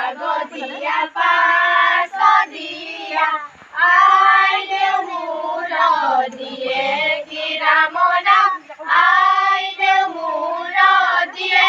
আগতীয়া পাছদিয়া আইদেউ মূৰত দিয়ে কি ৰাম নাম আইদেউ মূৰত দিয়ে।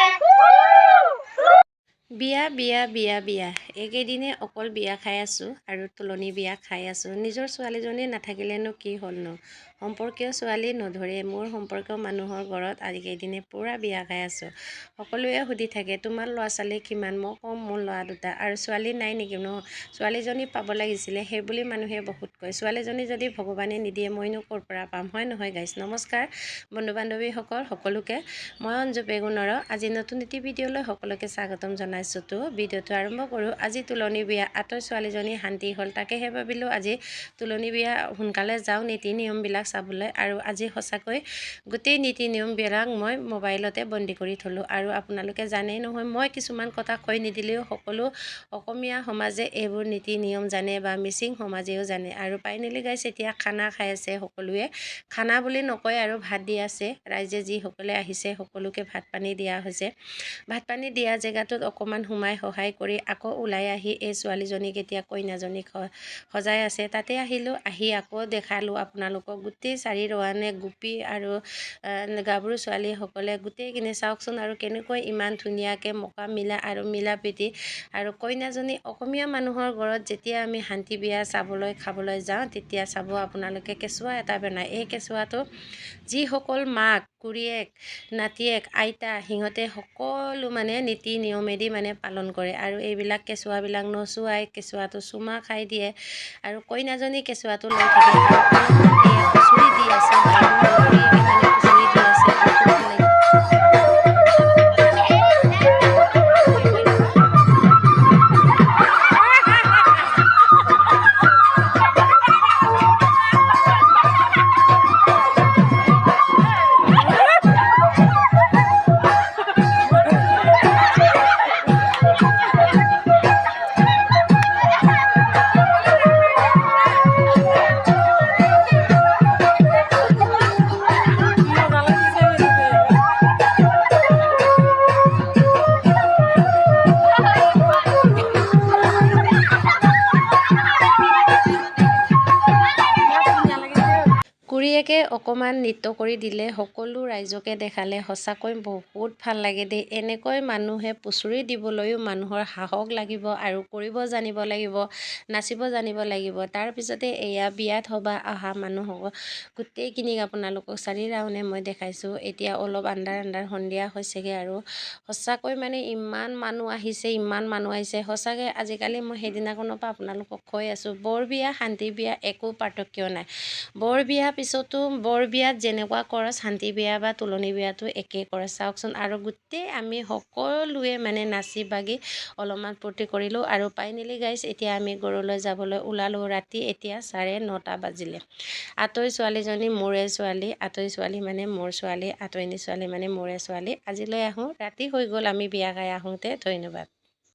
বিয়া বিয়া বিয়া বিয়া এইকেইদিনে অকল বিয়া খাই আছোঁ আৰু তুলনি বিয়া খাই আছোঁ। নিজৰ ছোৱালীজনী নাথাকিলেনো কি হ'লনো, সম্পৰ্কীয় ছোৱালী নধৰে। মোৰ সম্পৰ্কীয় মানুহৰ ঘৰত আজিকেইদিনে পূৰা বিয়া খাই আছোঁ। সকলোৱে সুধি থাকে তোমাৰ ল'ৰা ছোৱালী কিমান? মই কওঁ মোৰ ল'ৰা দুটা। আৰু ছোৱালী নাই নেকি? ন ছোৱালীজনী পাব লাগিছিলে সেইবুলি মানুহে বহুত কয়। ছোৱালীজনী যদি ভগৱানে নিদিয়ে মইনো ক'ৰ পৰা পাম, হয় নহয় গাইছ? নমস্কাৰ বন্ধু বান্ধৱীসকল সকলোকে, মই অঞ্জু বেগুনৰ আজি নতুন এটি ভিডিঅ'লৈ সকলোকে স্বাগতম জনাইছোঁ। ভিডিঅ'টো আৰম্ভ কৰোঁ। আজি তুলনি বিয়া, আঁতৰ ছোৱালীজনী শান্তি হ'ল, তাকেহে ভাবিলোঁ আজি তুলনি বিয়া সোনকালে যাওঁ নীতি নিয়মবিলাক চাবলৈ। আৰু আজি সঁচাকৈ গোটেই নীতি নিয়মবিলাক মই মোবাইলতে বন্দী কৰি থলোঁ। আৰু আপোনালোকে জানেই নহয়, মই কিছুমান কথা কৈ নিদিলেও সকলো অসমীয়া সমাজে এইবোৰ নীতি নিয়ম জানে বা মিচিং সমাজেও জানে। আৰু ফাইনেলি গাইছ এতিয়া খানা খাই আছে সকলোৱে। খানা বুলি নকয় আৰু ভাত দি আছে। ৰাইজে যিসকলে আহিছে সকলোকে ভাত পানী দিয়া হৈছে। ভাত পানী দিয়া জেগাটোত অকণমান সোমাই সহায় কৰি আকৌ ওলাই আহি এই ছোৱালীজনীক এতিয়া কইনাজনীক সজাই আছে তাতে আহিলোঁ। আহি আকৌ দেখালোঁ আপোনালোকক গোটেই চাৰি ৰৱানে গোপী আৰু গাভৰু ছোৱালীসকলে গোটেইখিনি চাওকচোন আৰু কেনেকৈ ইমান ধুনীয়াকৈ মকা মিলা আৰু মিলা প্ৰীতি। আৰু কইনাজনী অসমীয়া মানুহৰ ঘৰত যেতিয়া আমি শান্তি বিয়া চাবলৈ খাবলৈ যাওঁ তেতিয়া চাব আপোনালোকে কেঁচুৱা এটা বনায়। এই কেঁচুৱাটো যিসকল মাক খুৰীয়েক নাতিয়েক আইতা সিহঁতে সকলো মানে নীতি নিয়মেদি মানে পালন কৰে। আৰু এইবিলাক কেঁচুৱাবিলাক নচুৱাই কেঁচুৱাটো চুমা খাই দিয়ে আৰু কইনাজনী কেঁচুৱাটো লৈ থাকে আৰু অলপমান এয়া খুচুৰি দি আছে বাইদেউ খুৰীয়েকে মানে খুচুৰি দি আছে। বহুত ভাল লাগে। খুৰীয়েকে অকণমান নৃত্য কৰি দিলে, সকলো ৰাইজকে দেখালে। সঁচাকৈ বহুত ভাল লাগে দেই। এনেকৈ মানুহে পুচুৰি দিবলৈও মানুহৰ সাহস লাগিব আৰু কৰিব জানিব লাগিব, নাচিব জানিব লাগিব। তাৰপিছতে এয়া বিয়াত অহা মানুহক গোটেইখিনিক আপোনালোকক চাৰি ৰাউণ্ডে মই দেখাইছোঁ। এতিয়া অলপ আন্ধাৰ সন্ধিয়া হৈছেগৈ আৰু সঁচাকৈ মানে ইমান মানুহ আহিছে, ইমান মানুহ আহিছে সঁচাকৈ। আজিকালি মই সেইদিনাখনৰ পৰা আপোনালোকক কৈ আছোঁ, বৰ বিয়া শান্তি বিয়া একো পাৰ্থক্য নাই। বৰ বিয়া পিছতো বৰ বিয়াত যেনেকুৱা খৰচ শান্তি বিয়া বা তুলনি বিয়াটো একেই খৰচ চাওকচোন। আৰু গোটেই আমি সকলোৱে মানে নাচি বাগি অলপমান ফূৰ্তি কৰিলোঁ। আৰু ফাইনেলি গাইছ এতিয়া আমি ঘৰলৈ যাবলৈ ওলালোঁ। ৰাতি এতিয়া 9:30 বাজিলে। আঁতৰি ছোৱালীজনী মোৰে ছোৱালী, আঁতৰি ছোৱালী মানে মোৰ ছোৱালী, আঁতৰিনী ছোৱালী মানে মোৰে ছোৱালী। আজিলৈ আহোঁ, ৰাতি হৈ গ'ল আমি বিয়া খাই আহোঁতে। ধন্যবাদ।